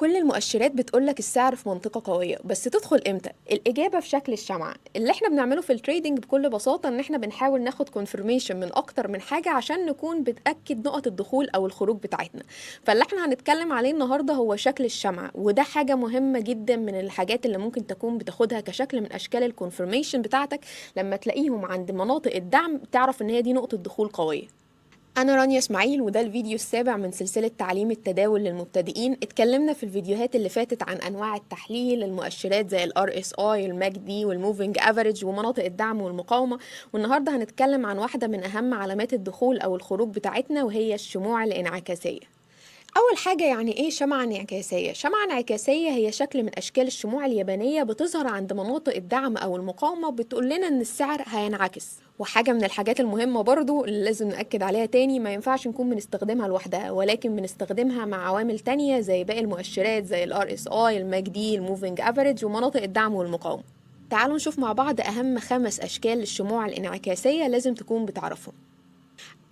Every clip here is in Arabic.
كل المؤشرات بتقولك السعر في منطقة قوية، بس تدخل امتى؟ الإجابة في شكل الشمعة. اللي احنا بنعمله في التريدينج بكل بساطة ان احنا بنحاول ناخد كونفirmation من اكتر من حاجة عشان نكون بتأكد نقط الدخول او الخروج بتاعتنا. فاللي احنا هنتكلم عليه النهاردة هو شكل الشمعة، وده حاجة مهمة جدا من الحاجات اللي ممكن تكون بتاخدها كشكل من اشكال الكونفirmation بتاعتك. لما تلاقيهم عند مناطق الدعم تعرف ان هي دي نقطة دخول قوية. أنا رانيا إسماعيل، وده الفيديو السابع من سلسلة تعليم التداول للمبتدئين. اتكلمنا في الفيديوهات اللي فاتت عن أنواع التحليل، المؤشرات زي ال RSI، الماك دي، والموفينج افريج، ومناطق الدعم والمقاومة. والنهاردة هنتكلم عن واحدة من أهم علامات الدخول أو الخروج بتاعتنا، وهي الشموع الانعكاسية. أول حاجة، يعني إيه شمعة انعكاسية؟ شمعة انعكاسية هي شكل من أشكال الشموع اليابانية بتظهر عند مناطق الدعم أو المقاومة، بتقول لنا إن السعر هينعكس. وحاجة من الحاجات المهمة برضو اللي لازم نأكد عليها تاني، ما ينفعش نكون بنستخدمها لوحدها، ولكن بنستخدمها مع عوامل تانية زي باقي المؤشرات زي ال RSI، الماك دي، الموفينج افريج، ومناطق الدعم والمقاومة. تعالوا نشوف مع بعض أهم 5 أشكال للشموع الانعكاسية لازم تكون بتعرفهم.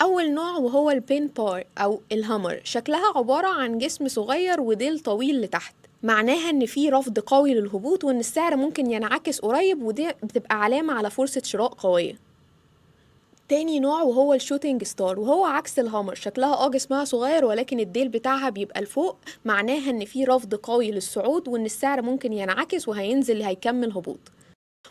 أول نوع وهو البين بار أو الهامر، شكلها عبارة عن جسم صغير وديل طويل لتحت، معناها إن في رفض قوي للهبوط وإن السعر ممكن ينعكس قريب، ودي بتبقى علامة على فرصة شراء قوية. تاني نوع وهو الشوتينج ستار، وهو عكس الهامر، شكلها جسمها صغير ولكن الديل بتاعها بيبقى لفوق، معناها إن في رفض قوي للصعود وإن السعر ممكن ينعكس وهينزل هيكمل هبوط.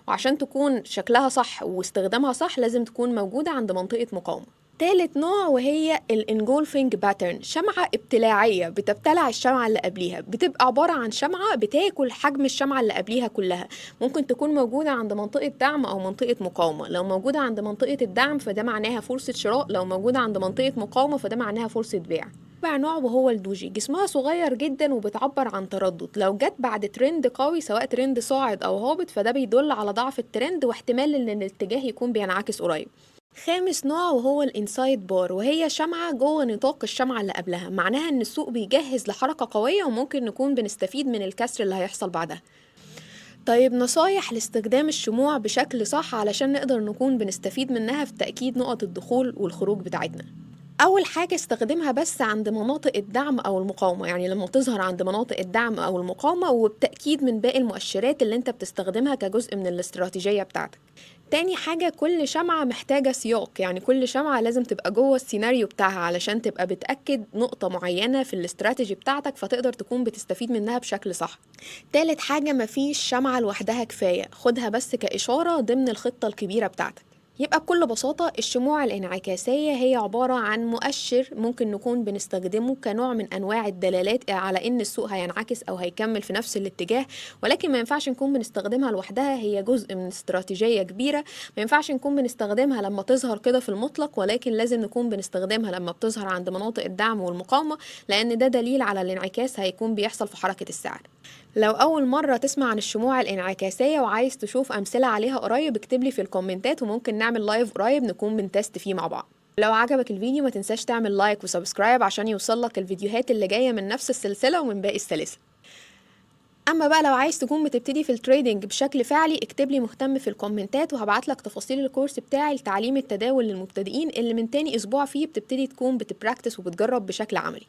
وعشان تكون شكلها صح واستخدامها صح لازم تكون موجودة عند منطقة مقاومة. تالت نوع وهي الانجولفينج باترن، شمعة ابتلاعية بتبتلع الشمعة اللي قبليها، بتبقى عبارة عن شمعة بتاكل حجم الشمعة اللي قبليها كلها. ممكن تكون موجودة عند منطقة دعم أو منطقة مقاومة. لو موجودة عند منطقة الدعم فده معناها فرصة شراء، لو موجودة عند منطقة مقاومة فده معناها فرصة بيع. رابع نوع وهو الدوجي، جسمها صغير جدا وبتعبر عن تردد، لو جت بعد ترند قوي سواء ترند صاعد أو هابط فده بيدل على ضعف الترند واحتمال إن الاتجاه يكون بينعكس قريب. خامس نوع وهو الانسايد بار، وهي شمعة جوه نطاق الشمعة اللي قبلها، معناها ان السوق بيجهز لحركة قوية وممكن نكون بنستفيد من الكسر اللي هيحصل بعدها. طيب، نصايح لاستخدام الشموع بشكل صح علشان نقدر نكون بنستفيد منها في تأكيد نقط الدخول والخروج بتاعتنا. أول حاجة، استخدمها بس عند مناطق الدعم أو المقاومة، يعني لما تظهر عند مناطق الدعم أو المقاومة، وبتأكيد من باقي المؤشرات اللي انت بتستخدمها كجزء من الاستراتيجية بتاعتك. تاني حاجة، كل شمعة محتاجة سياق، يعني كل شمعة لازم تبقى جوه السيناريو بتاعها علشان تبقى بتأكد نقطة معينة في الاستراتيجي بتاعتك فتقدر تكون بتستفيد منها بشكل صح. تالت حاجة، مفيش شمعة لوحدها كفاية، خدها بس كإشارة ضمن الخطة الكبيرة بتاعتك. يبقى بكل بساطة الشموع الانعكاسية هي عبارة عن مؤشر ممكن نكون بنستخدمه كنوع من أنواع الدلالات على إن السوق هينعكس أو هيكمل في نفس الاتجاه، ولكن ما ينفعش نكون بنستخدمها لوحدها، هي جزء من استراتيجية كبيرة. ما ينفعش نكون بنستخدمها لما تظهر كده في المطلق، ولكن لازم نكون بنستخدمها لما بتظهر عند مناطق الدعم والمقاومة، لأن ده دليل على الانعكاس هيكون بيحصل في حركة السعر. لو أول مرة تسمع عن الشموع الانعكاسية وعايز تشوف أمثلة عليها قريب، اكتبلي في الكومنتات وممكن نعمل لايف قريب نكون بنتست فيه مع بعض. لو عجبك الفيديو ما تنساش تعمل لايك وسبسكرايب عشان يوصلك الفيديوهات اللي جاية من نفس السلسلة ومن باقي السلاسل. أما بقى لو عايز تكون بتبتدي في التريدينج بشكل فعلي، اكتبلي مهتم في الكومنتات وهبعتلك تفاصيل الكورس بتاعي لتعليم التداول للمبتدئين اللي من تاني أسبوع فيه بتبتدي تكون بتبراكتس وبتجرب بشكل عملي.